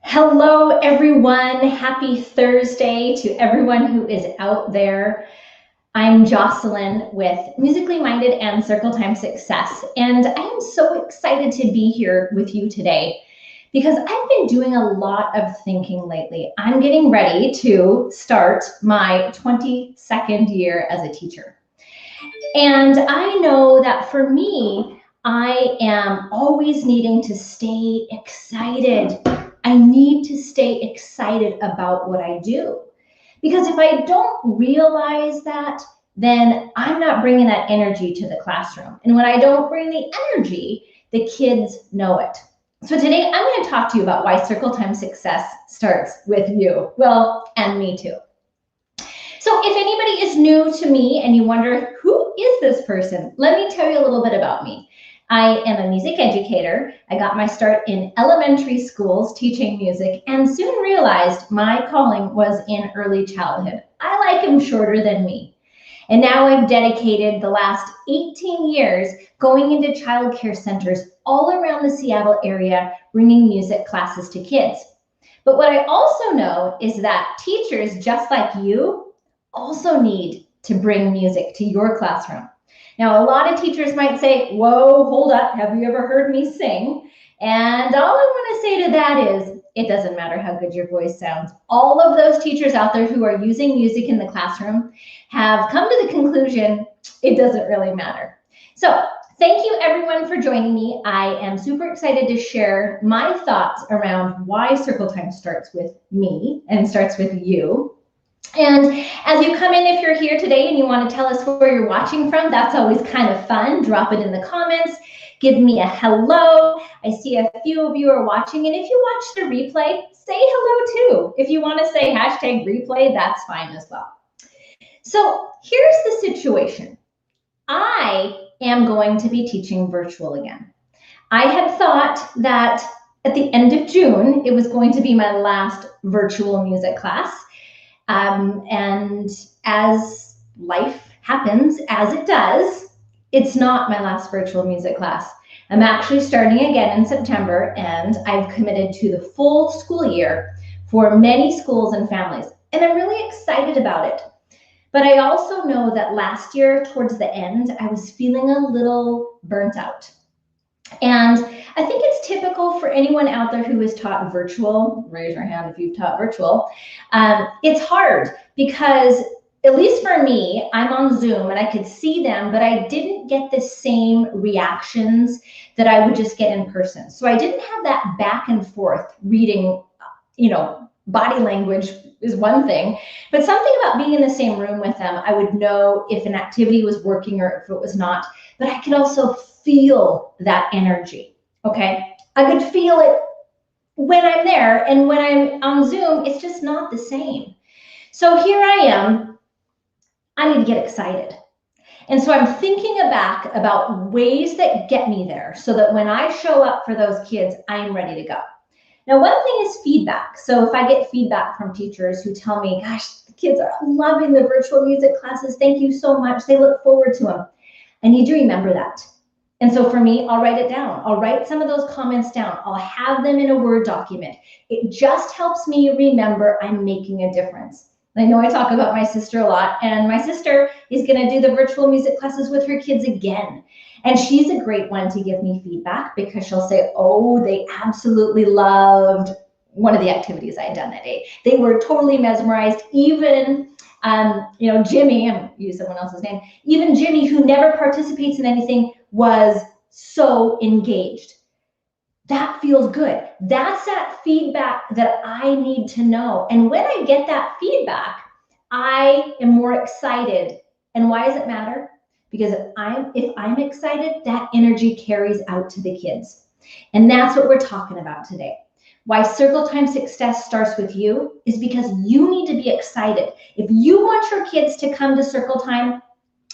Hello, everyone. Happy Thursday to everyone who is out there. I'm Jocelyn with Musically Minded and Circle Time Success, and I am so excited to be here with you today because I've been doing a lot of thinking lately. I'm getting ready to start my 22nd year as a teacher. And I know that for me, I am always needing to stay excited. I need to stay excited about what I do. Because if I don't realize that, then I'm not bringing that energy to the classroom. And when I don't bring the energy, the kids know it. So today I'm going to talk to you about why Circle Time Success starts with you. Well, and me too. So if anybody is new to me and you wonder, who is this person? Let me tell you a little bit about me. I am a music educator. I got my start in elementary schools teaching music and soon realized my calling was in early childhood. I like them shorter than me. And now I've dedicated the last 18 years going into child care centers all around the Seattle area, bringing music classes to kids. But what I also know is that teachers just like you also need to bring music to your classroom. Now, a lot of teachers might say, whoa, hold up, have you ever heard me sing? And all I want to say to that is, it doesn't matter how good your voice sounds. All of those teachers out there who are using music in the classroom have come to the conclusion it doesn't really matter. So thank you everyone for joining me. I am super excited to share my thoughts around why Circle Time starts with me and starts with you. And as you come in, if you're here today and you want to tell us where you're watching from, that's always kind of fun. Drop it in the comments. Give me a hello. I see a few of you are watching. And if you watch the replay, say hello too. If you want to say hashtag replay, that's fine as well. So here's the situation. I am going to be teaching virtual again. I had thought that at the end of June, it was going to be my last virtual music class. And as life happens, as it does, it's not my last virtual music class. I'm actually starting again in September, and I've committed to the full school year for many schools and families. And I'm really excited about it. But I also know that last year, towards the end, I was feeling a little burnt out. And I think it's typical for anyone out there who has taught virtual. Raise your hand if you've taught virtual. It's hard because, at least for me, I'm on Zoom and I could see them, but I didn't get the same reactions that I would just get in person. So I didn't have that back and forth reading, body language is one thing, but something about being in the same room with them, I would know if an activity was working or if it was not, but I could also feel that energy, okay? I could feel it when I'm there, and when I'm on Zoom, it's just not the same. So here I am, I need to get excited. And so I'm thinking back about ways that get me there so that when I show up for those kids, I'm ready to go. Now, one thing is feedback. So if I get feedback from teachers who tell me, gosh, the kids are loving the virtual music classes, thank you so much, they look forward to them. I need to remember that. And so for me, I'll write it down. I'll write some of those comments down. I'll have them in a Word document. It just helps me remember I'm making a difference. I know I talk about my sister a lot, and my sister is going to do the virtual music classes with her kids again. And she's a great one to give me feedback because she'll say, oh, they absolutely loved one of the activities I had done that day. They were totally mesmerized. Even Jimmy, I'm use someone else's name, even Jimmy, who never participates in anything, was so engaged. That feels good. That's that feedback that I need to know. And when I get that feedback, I am more excited. And why does it matter? Because if I'm excited, that energy carries out to the kids. And that's what we're talking about today. Why Circle Time Success starts with you is because you need to be excited. If you want your kids to come to Circle Time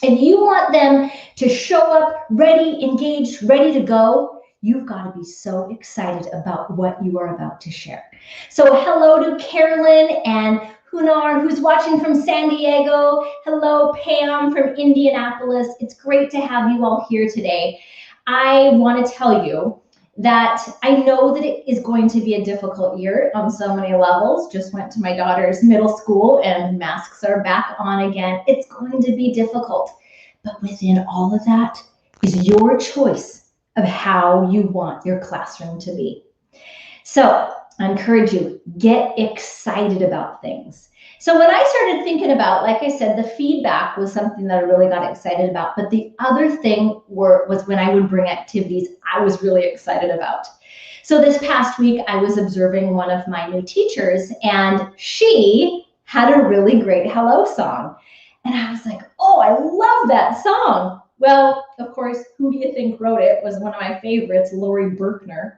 and you want them to show up ready, engaged, ready to go, you've got to be so excited about what you are about to share. So hello to Carolyn and Hunar, who's watching from San Diego. Hello, Pam from Indianapolis. It's great to have you all here today. I want to tell you that I know that it is going to be a difficult year on so many levels. Just went to my daughter's middle school and masks are back on again. It's going to be difficult. But within all of that is your choice of how you want your classroom to be. So I encourage you, get excited about things. So when I started thinking about, like I said, the feedback was something that I really got excited about. But the other thing was when I would bring activities I was really excited about. So this past week, I was observing one of my new teachers, and she had a really great hello song. And I was like, oh, I love that song. Well, of course, who do you think wrote it? Was one of my favorites, Lori Berkner.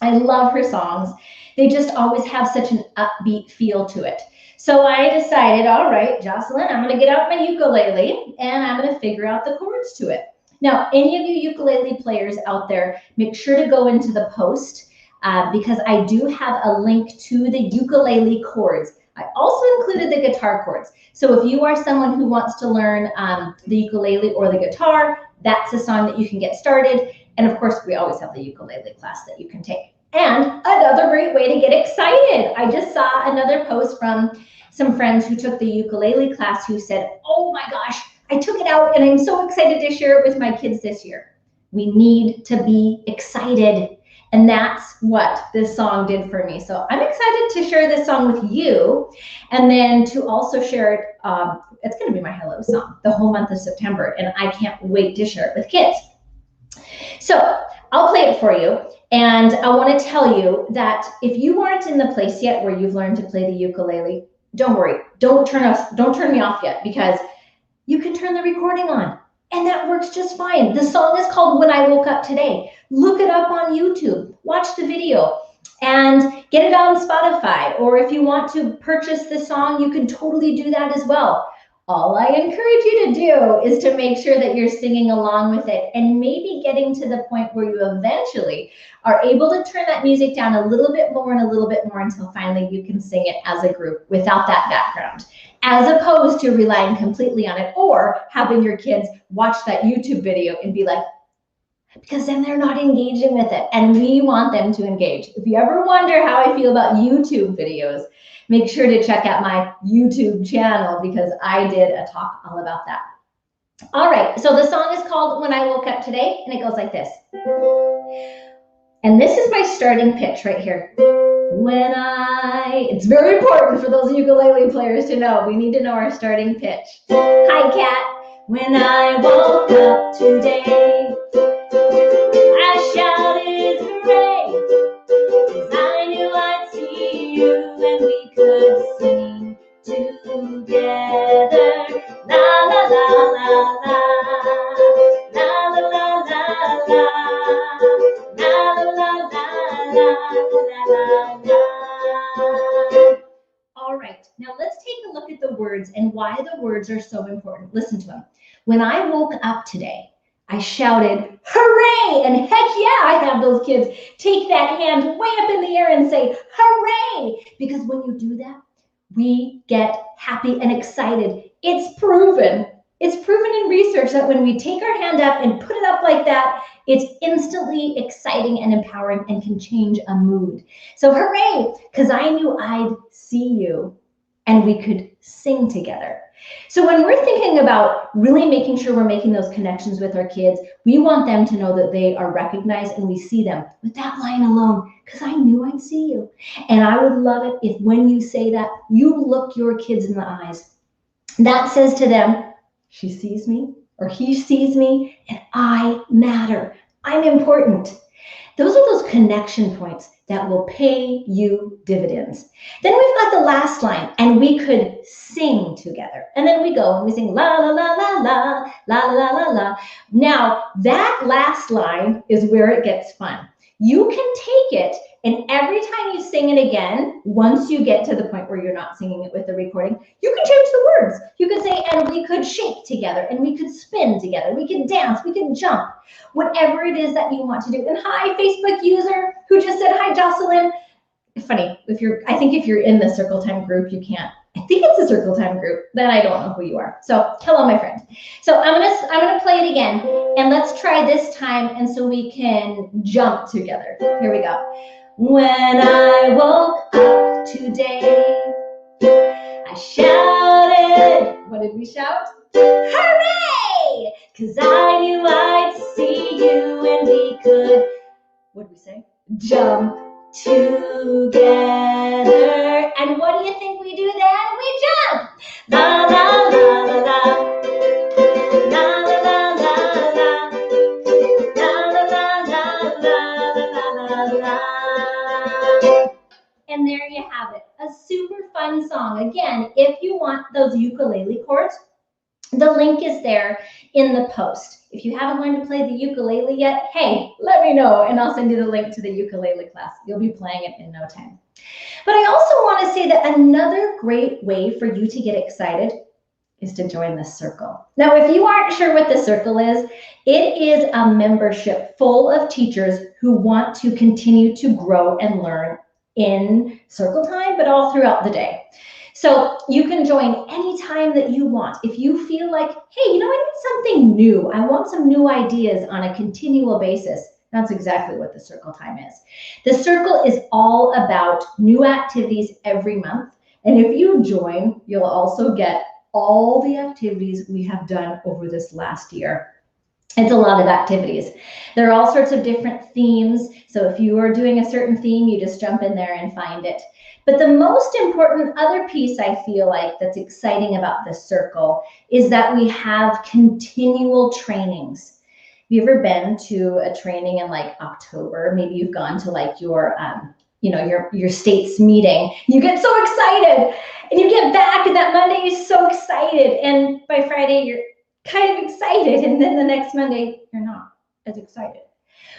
I love her songs. They just always have such an upbeat feel to it. So I decided, all right, Jocelyn, I'm going to get out my ukulele and I'm going to figure out the chords to it. Now, any of you ukulele players out there, make sure to go into the post because I do have a link to the ukulele chords. I also included the guitar chords. So if you are someone who wants to learn the ukulele or the guitar, that's a song that you can get started. And of course, we always have the ukulele class that you can take. And another great way to get excited. I just saw another post from some friends who took the ukulele class who said, oh my gosh, I took it out and I'm so excited to share it with my kids this year. We need to be excited. And that's what this song did for me. So I'm excited to share this song with you and then to also share it. It's going to be my hello song the whole month of September. And I can't wait to share it with kids. So I'll play it for you. And I want to tell you that if you aren't in the place yet where you've learned to play the ukulele, don't worry. Don't turn me off yet because you can turn the recording on. And that works just fine. The song is called When I Woke Up Today. Look it up on YouTube. Watch the video and get it on Spotify. Or if you want to purchase the song, you can totally do that as well. All I encourage you to do is to make sure that you're singing along with it and maybe getting to the point where you eventually are able to turn that music down a little bit more and a little bit more until finally you can sing it as a group without that background, as opposed to relying completely on it or having your kids watch that YouTube video and be like, because then they're not engaging with it. And we want them to engage. If you ever wonder how I feel about YouTube videos, make sure to check out my YouTube channel because I did a talk all about that. All right, so the song is called When I Woke Up Today, and it goes like this. And this is my starting pitch right here. It's very important for those ukulele players to know. We need to know our starting pitch. Hi, Kat. When I woke up today, I shouted hooray, 'cause I knew I'd see you and we could sing together. La la la la la, la la la la la, la la la la la la. All right, now let's take a look at the words and why the words are so important. Listen to them. When I woke up today, I shouted, hooray! And heck yeah, I have those kids take that hand way up in the air and say, hooray! Because when you do that, we get happy and excited. It's proven. It's proven in research that when we take our hand up and put it up like that, it's instantly exciting and empowering and can change a mood. So hooray, because I knew I'd see you and we could sing together. So when we're thinking about really making sure we're making those connections with our kids, we want them to know that they are recognized and we see them with that line alone, because I knew I'd see you. And I would love it if when you say that, you look your kids in the eyes. That says to them, she sees me or he sees me and I matter. I'm important. Those are those connection points that will pay you dividends. Then we've got the last line, and we could sing together. And then we go and we sing la la la la la, la la la la. Now, that last line is where it gets fun. You can take it, and every time you sing it again, once you get to the point where you're not singing it with the recording, you can change the words. You could say, and we could shake together, and we could spin together, we could dance, we could jump, whatever it is that you want to do. And hi, Facebook user who just said, hi, Jocelyn. Funny, I think if you're in the Circle Time group, you can't I think it's a circle time group. Then I don't know who you are. So hello, my friend. So I'm gonna play it again, and let's try this time, and so we can jump together. Here we go. When I woke up today, I shouted. What did we shout? Hooray! 'Cause I knew I'd see you and we could, what did we say? Jump together. And what do you think we do then? We jump. La la la la la. La la la la la. La la la la la la la. And there you have it. A super fun song. Again, if you want those ukulele chords, the link is there in the post. If you haven't learned to play the ukulele yet, hey, let me know and I'll send you the link to the ukulele class. You'll be playing it in no time. But I also want to say that another great way for you to get excited is to join the circle. Now, if you aren't sure what the circle is, it is a membership full of teachers who want to continue to grow and learn in circle time, but all throughout the day. So you can join anytime that you want. If you feel like, hey, you know, I need something new. I want some new ideas on a continual basis. That's exactly what the circle time is. The circle is all about new activities every month. And if you join, you'll also get all the activities we have done over this last year. It's a lot of activities. There are all sorts of different themes. So if you are doing a certain theme, you just jump in there and find it. But the most important other piece I feel like that's exciting about this circle is that we have continual trainings. Have you ever been to a training in like October? Maybe you've gone to like your state's meeting. You get so excited and you get back and that Monday you're so excited. And by Friday, you're kind of excited. And then the next Monday, you're not as excited.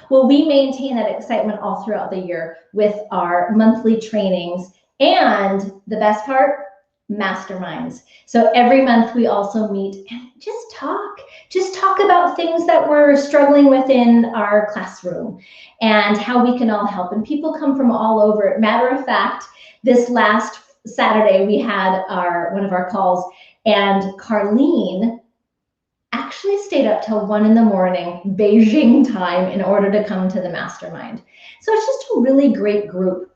Well, we maintain that excitement all throughout the year with our monthly trainings and the best part, masterminds. So every month we also meet and just talk about things that we're struggling with in our classroom and how we can all help. And people come from all over. Matter of fact, this last Saturday we had one of our calls, and Carlene actually stayed up till 1 in the morning, Beijing time, in order to come to the mastermind. So it's just a really great group.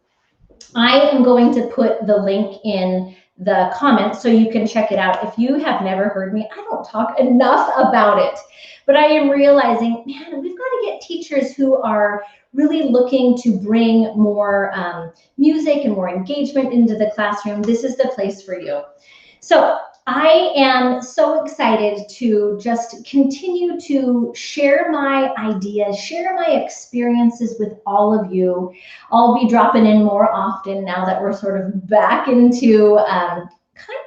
I am going to put the link in the comments so you can check it out. If you have never heard me, I don't talk enough about it, but I am realizing, man, we've got to get teachers who are really looking to bring more music and more engagement into the classroom. This is the place for you. So I am so excited to just continue to share my ideas, share my experiences with all of you. I'll be dropping in more often now that we're sort of back into kind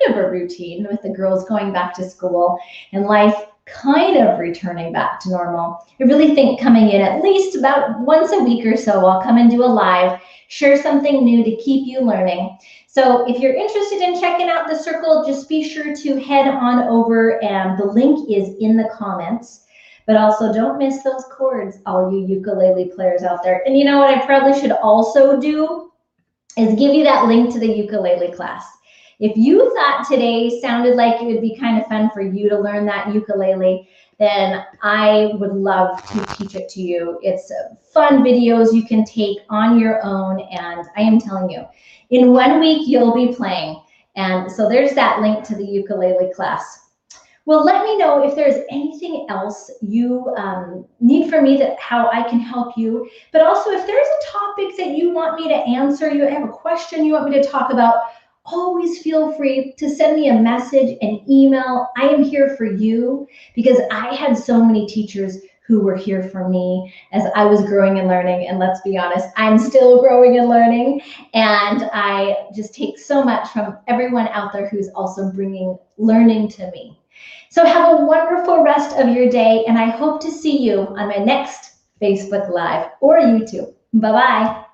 of a routine with the girls going back to school and life kind of returning back to normal. I really think coming in at least about once a week or so, I'll come and do a live, share something new to keep you learning. So if you're interested in checking out the circle, just be sure to head on over, and the link is in the comments. But also don't miss those chords, all you ukulele players out there. And you know what I probably should also do is give you that link to the ukulele class. If you thought today sounded like it would be kind of fun for you to learn that ukulele, then I would love to teach it to you. It's fun videos you can take on your own, and I am telling you, in 1 week you'll be playing. And so there's that link to the ukulele class. Well, let me know if there's anything else you need from me, that how I can help you. But also, if there's a topic that you want me to answer, you have a question you want me to talk about, always feel free to send me a message, an email. I am here for you because I had so many teachers who were here for me as I was growing and learning. And let's be honest, I'm still growing and learning. And I just take so much from everyone out there who's also bringing learning to me. So have a wonderful rest of your day, and I hope to see you on my next Facebook Live or YouTube. Bye-bye.